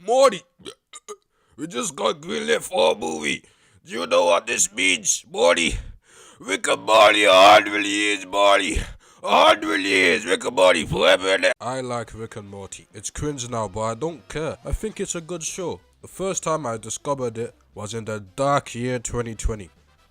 Morty, we just got greenlit for a movie. Do you know what this means, Morty? Rick and Morty, 100 years, Morty. 100 years, Rick and Morty forever and ever. I like Rick and Morty. It's cringe now, but I don't care. I think it's a good show. The first time I discovered it was in the dark year 2020,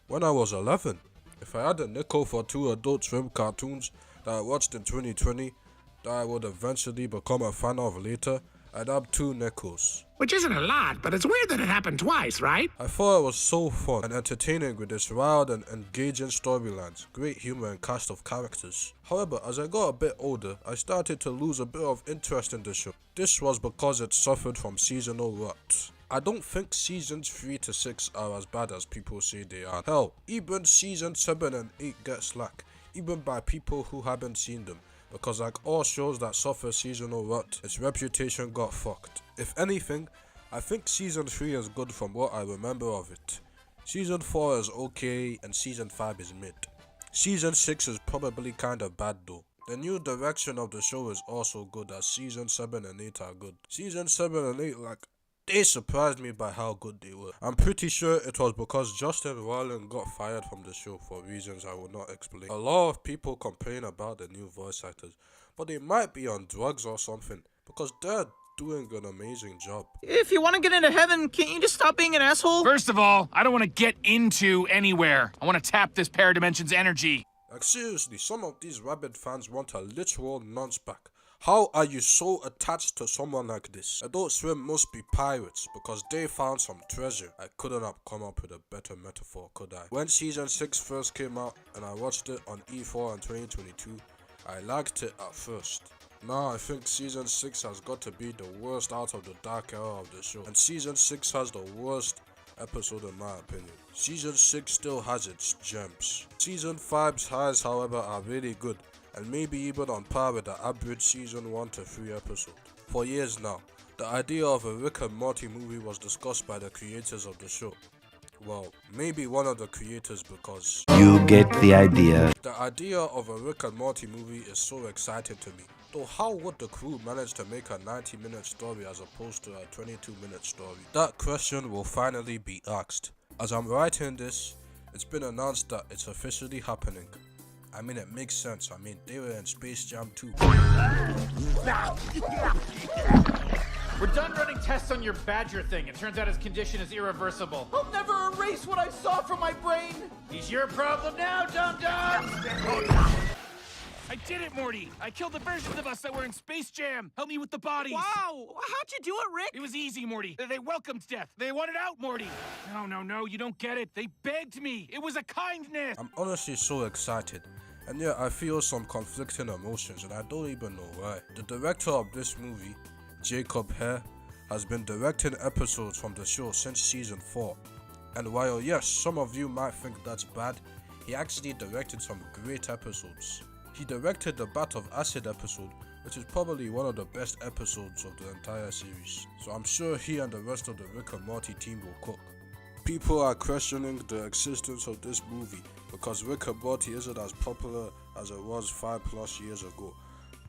when I was 11. If I had a nickel for 2 Adult Swim cartoons that I watched in 2020, that I would eventually become a fan of later, I'd have 2 nickels. Which isn't a lot, but it's weird that it happened twice, right? I thought it was so fun and entertaining with its wild and engaging storylines, great humor and cast of characters. However, as I got a bit older, I started to lose a bit of interest in the show. This was because it suffered from seasonal rut. I don't think seasons 3 to 6 are as bad as people say they are. Hell, even season 7 and 8 get slack, even by people who haven't seen them. Because like all shows that suffer seasonal rut, its reputation got fucked. If anything, I think season 3 is good from what I remember of it. Season 4 is okay and season 5 is mid. Season 6 is probably kinda bad though. The new direction of the show is also good as season 7 and 8 are good. Season 7 and 8 they surprised me by how good they were. I'm pretty sure it was because Justin Roiland got fired from the show for reasons I will not explain. A lot of people complain about the new voice actors, but they might be on drugs or something, because they're doing an amazing job. If you want to get into heaven, can't you just stop being an asshole? First of all, I don't want to get into anywhere. I want to tap this Paradimension's energy. Like seriously, some of these rabid fans want a literal nonce back. How are you so attached to someone like this? Adult Swim must be pirates because they found some treasure. I couldn't have come up with a better metaphor, could I? When season 6 first came out and I watched it on E4 in 2022, I liked it at first. Now I think season 6 has got to be the worst out of the dark era of the show, and season 6 has the worst episode in my opinion. Season 6 still has its gems. Season 5's highs, however, are really good, and maybe even on par with the average season 1 to 3 episode. For years now, the idea of a Rick and Morty movie was discussed by the creators of the show. Well, maybe one of the creators because you get the idea. The idea of a Rick and Morty movie is so exciting to me. Though how would the crew manage to make a 90-minute story as opposed to a 22-minute story? That question will finally be asked. As I'm writing this, it's been announced that it's officially happening. I mean, it makes sense. I mean, they were in Space Jam 2. We're done running tests on your Badger thing. It turns out his condition is irreversible. I'll never erase what I saw from my brain. He's your problem now, dum-dum! I did it, Morty! I killed the versions of us that were in Space Jam! Help me with the bodies! Wow! How'd you do it, Rick? It was easy, Morty. They welcomed death. They wanted out, Morty. No, you don't get it. They begged me. It was a kindness. I'm honestly so excited. And yeah, I feel some conflicting emotions and I don't even know why. The director of this movie, Jacob Hare, has been directing episodes from the show since season 4. And while yes, some of you might think that's bad, he actually directed some great episodes. He directed the Bat of Acid episode, which is probably one of the best episodes of the entire series. So I'm sure he and the rest of the Rick and Morty team will cook. People are questioning the existence of this movie because Rick and Morty isn't as popular as it was 5+ years ago.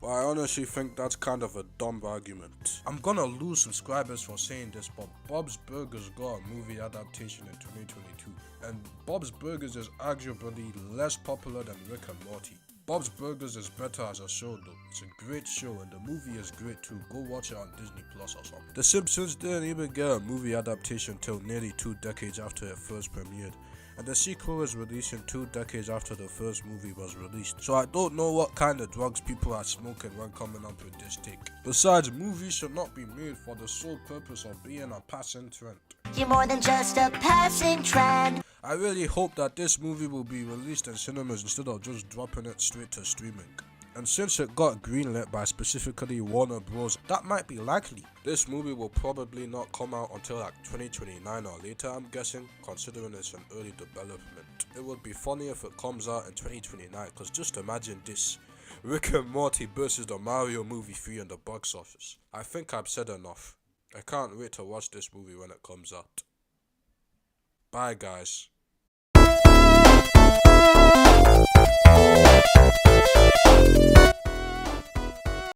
But I honestly think that's kind of a dumb argument. I'm gonna lose subscribers for saying this, but Bob's Burgers got a movie adaptation in 2022. And Bob's Burgers is arguably less popular than Rick and Morty. Bob's Burgers is better as a show though. It's a great show and the movie is great too. Go watch it on Disney Plus or something. The Simpsons didn't even get a movie adaptation till nearly 2 decades after it first premiered. And the sequel is releasing 2 decades after the first movie was released. So I don't know what kind of drugs people are smoking when coming up with this take. Besides, movies should not be made for the sole purpose of being a passing trend. You're more than just a passing trend. I really hope that this movie will be released in cinemas instead of just dropping it straight to streaming. And since it got greenlit by specifically Warner Bros, that might be likely. This movie will probably not come out until like 2029 or later, I'm guessing, considering it's an early development. It would be funny if it comes out in 2029, because just imagine this. Rick and Morty versus the Mario movie 3 in the box office. I think I've said enough. I can't wait to watch this movie when it comes out. Bye guys. Thank you.